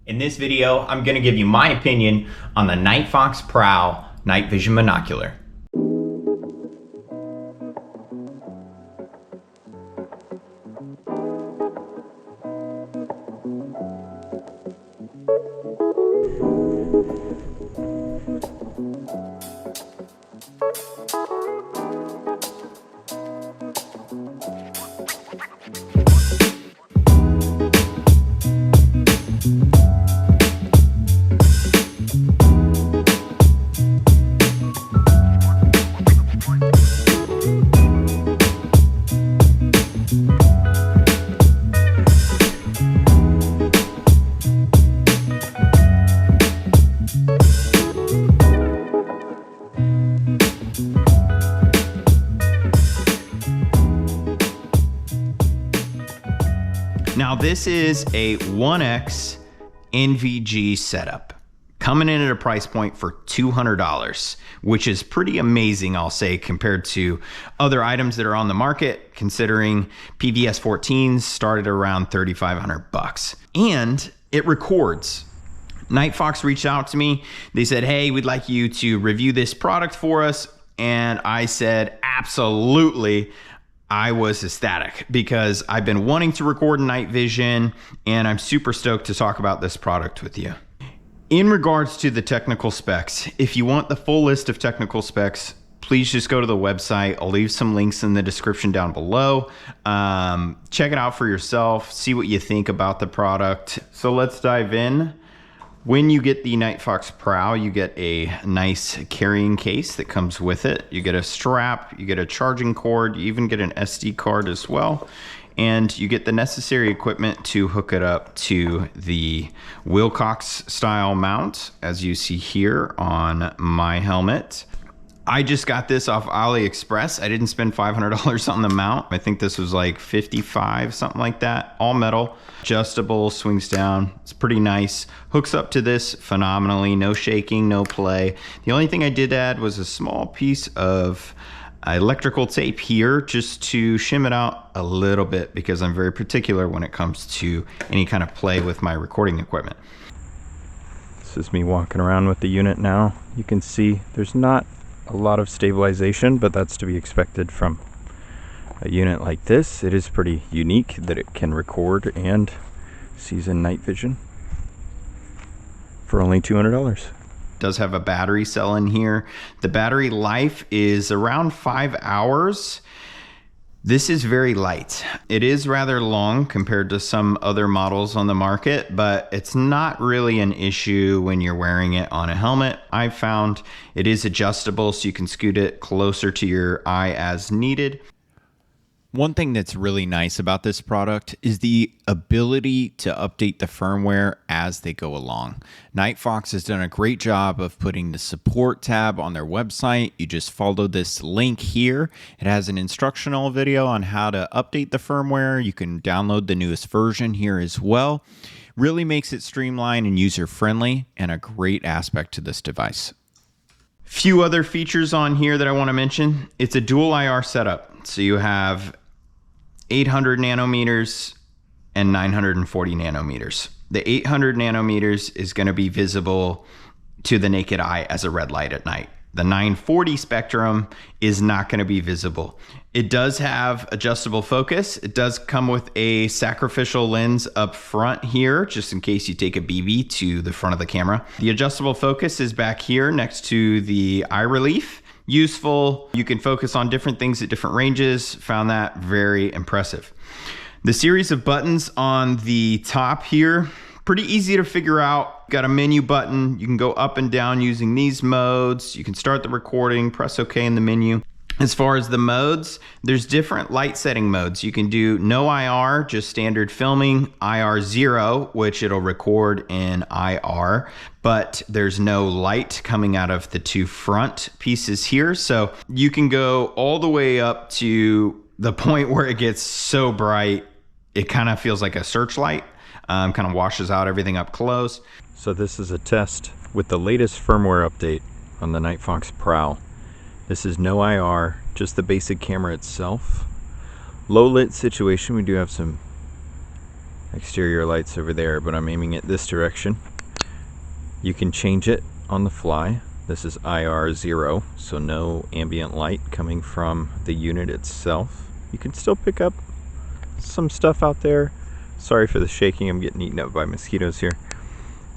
In this video, I'm going to give you my opinion on the Nightfox Prowl night vision monocular. Now this is a 1X NVG setup coming in at a price point for $200, which is pretty amazing, I'll say, compared to other items that are on the market, considering PVS 14s started around 3,500 bucks. And it records. Nightfox reached out to me. They said, hey, we'd like you to review this product for us. And I said, absolutely. I was ecstatic because I've been wanting to record night vision, and I'm super stoked to talk about this product with you. In regards to the technical specs, if you want the full list of technical specs, please just go to the website. I'll leave some links in the description down below. Check it out for yourself, see what you think about the product. So let's dive in. When you get the Nightfox Prowl, you get a nice carrying case that comes with it. You get a strap, you get a charging cord, you even get an SD card as well. And you get the necessary equipment to hook it up to the Wilcox style mount, as you see here on my helmet. I just got this off AliExpress. I didn't spend $500 on the mount. I think this was like 55, something like that. All metal, adjustable, swings down. It's pretty nice. Hooks up to this phenomenally. No shaking, no play. The only thing I did add was a small piece of electrical tape here just to shim it out a little bit because I'm very particular when it comes to any kind of play with my recording equipment. This is me walking around with the unit now. You can see there's not a lot of stabilization, but that's to be expected from a unit like this. It is pretty unique that it can record and sees in night vision for only $200. Does have a battery cell in here. The battery life is around 5 hours. This is very light. It is rather long compared to some other models on the market, but it's not really an issue when you're wearing it on a helmet. I've found it is adjustable so you can scoot it closer to your eye as needed. One thing that's really nice about this product is the ability to update the firmware as they go along. Nightfox has done a great job of putting the support tab on their website. You just follow this link here. It has an instructional video on how to update the firmware. You can download the newest version here as well. Really makes it streamlined and user-friendly, and a great aspect to this device. Few other features on here that I want to mention. It's a dual IR setup. So you have 800 nanometers and 940 nanometers. The 800 nanometers is going to be visible to the naked eye as a red light at night. The 940 spectrum is not going to be visible. It does have adjustable focus. It does come with a sacrificial lens up front here, just in case you take a BB to the front of the camera. The adjustable focus is back here next to the eye relief. Useful. You can focus on different things at different ranges. Found that very impressive. The series of buttons on the top here, pretty easy to figure out. Got a menu button. You can go up and down using these modes. You can start the recording, press OK in the menu. As far as the modes, there's different light setting modes. You can do no IR, just standard filming, IR 0, which it'll record in IR, but there's no light coming out of the two front pieces here. So you can go all the way up to the point where it gets so bright, it kind of feels like a searchlight, kind of washes out everything up close. So this is a test with the latest firmware update on the Nightfox Prowl. This is no IR, just the basic camera itself. Low lit situation, we do have some exterior lights over there, but I'm aiming it this direction. You can change it on the fly. This is IR 0, so no ambient light coming from the unit itself. You can still pick up some stuff out there. Sorry for the shaking, I'm getting eaten up by mosquitoes here.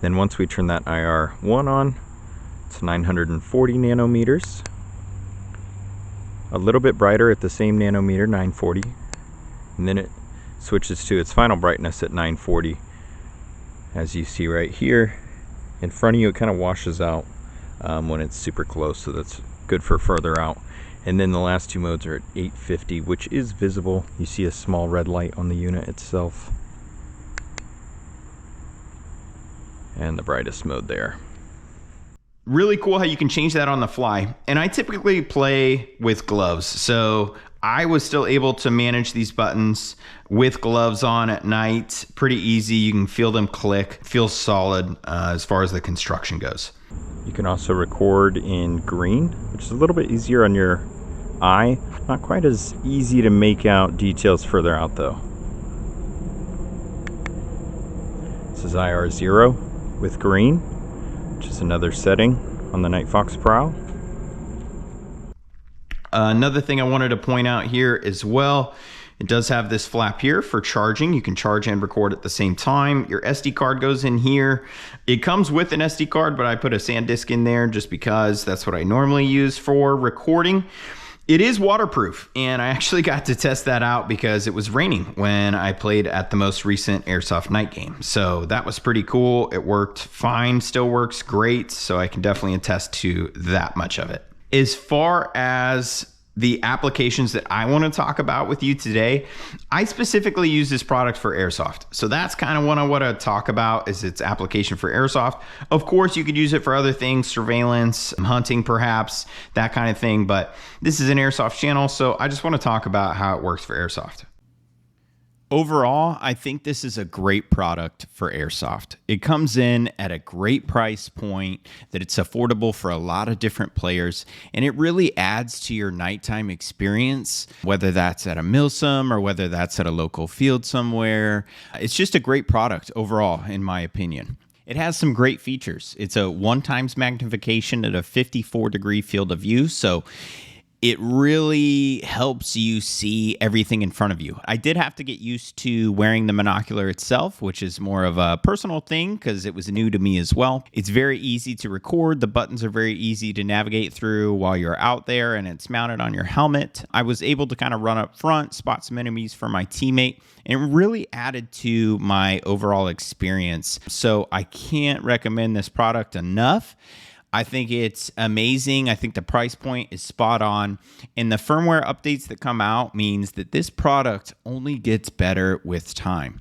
Then once we turn that IR 1 on, it's 940 nanometers. A little bit brighter at the same nanometer, 940. And then it switches to its final brightness at 940. As you see right here, in front of you, it kind of washes out when it's super close, so that's good for further out. And then the last two modes are at 850, which is visible. You see a small red light on the unit itself. And the brightest mode there. Really cool how you can change that on the fly. And I typically play with gloves, so I was still able to manage these buttons with gloves on at night. Pretty easy. You can feel them click. Feels solid as far as the construction goes. You can also record in green, which is a little bit easier on your eye. Not quite as easy to make out details further out though. This is IR 0 with green, which is another setting on the Nightfox Prowl. Another thing I wanted to point out here as well, it does have this flap here for charging. You can charge and record at the same time. Your SD card goes in here. It comes with an SD card, but I put a SanDisk in there just because that's what I normally use for recording. It is waterproof, and I actually got to test that out because it was raining when I played at the most recent Airsoft night game. So that was pretty cool. It worked fine, still works great, so I can definitely attest to that much of it. As far as the applications that I want to talk about with you today, I specifically use this product for Airsoft. So that's kind of what I want to talk about, is its application for Airsoft. Of course, you could use it for other things, surveillance, hunting perhaps, that kind of thing. But this is an Airsoft channel, so I just want to talk about how it works for Airsoft. Overall, I think this is a great product for Airsoft. It comes in at a great price point, that it's affordable for a lot of different players, and it really adds to your nighttime experience, whether that's at a milsim or whether that's at a local field somewhere. It's just a great product overall, in my opinion. It has some great features. It's a 1x magnification at a 54-degree field of view, so it really helps you see everything in front of you. I did have to get used to wearing the monocular itself, which is more of a personal thing because it was new to me as well. It's very easy to record. The buttons are very easy to navigate through while you're out there, and it's mounted on your helmet. I was able to kind of run up front, spot some enemies for my teammate, and it really added to my overall experience. So I can't recommend this product enough. I think it's amazing. I think the price point is spot on. And the firmware updates that come out means that this product only gets better with time.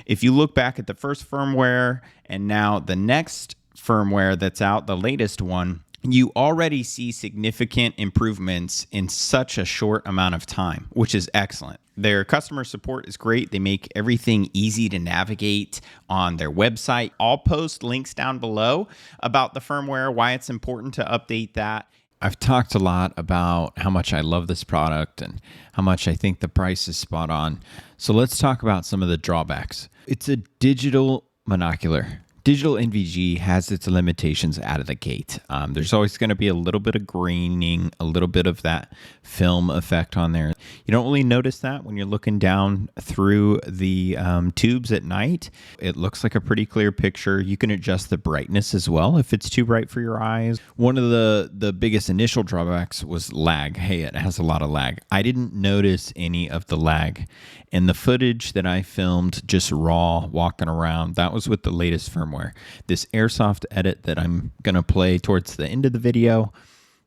If you look back at the first firmware and now the next firmware that's out, the latest one, you already see significant improvements in such a short amount of time, which is excellent. Their customer support is great. They make everything easy to navigate on their website. I'll post links down below about the firmware, why it's important to update that. I've talked a lot about how much I love this product and how much I think the price is spot on. So let's talk about some of the drawbacks. It's a digital monocular. Digital NVG has its limitations out of the gate. There's always going to be a little bit of graining, a little bit of that film effect on there. You don't really notice that when you're looking down through the tubes at night. It looks like a pretty clear picture. You can adjust the brightness as well if it's too bright for your eyes. One of the biggest initial drawbacks was lag. Hey, it has a lot of lag. I didn't notice any of the lag. And the footage that I filmed just raw walking around, that was with the latest firmware. This Airsoft edit that I'm going to play towards the end of the video,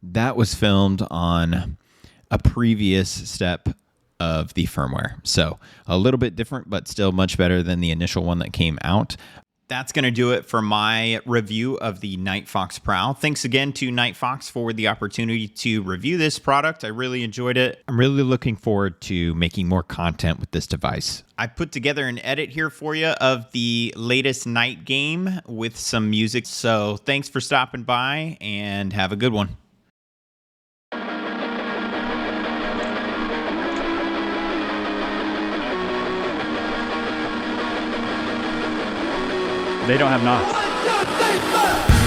that was filmed on a previous step of the firmware. So a little bit different, but still much better than the initial one that came out. That's going to do it for my review of the Nightfox Prowl. Thanks again to Nightfox for the opportunity to review this product. I really enjoyed it. I'm really looking forward to making more content with this device. I put together an edit here for you of the latest night game with some music. So thanks for stopping by and have a good one. They don't have knots.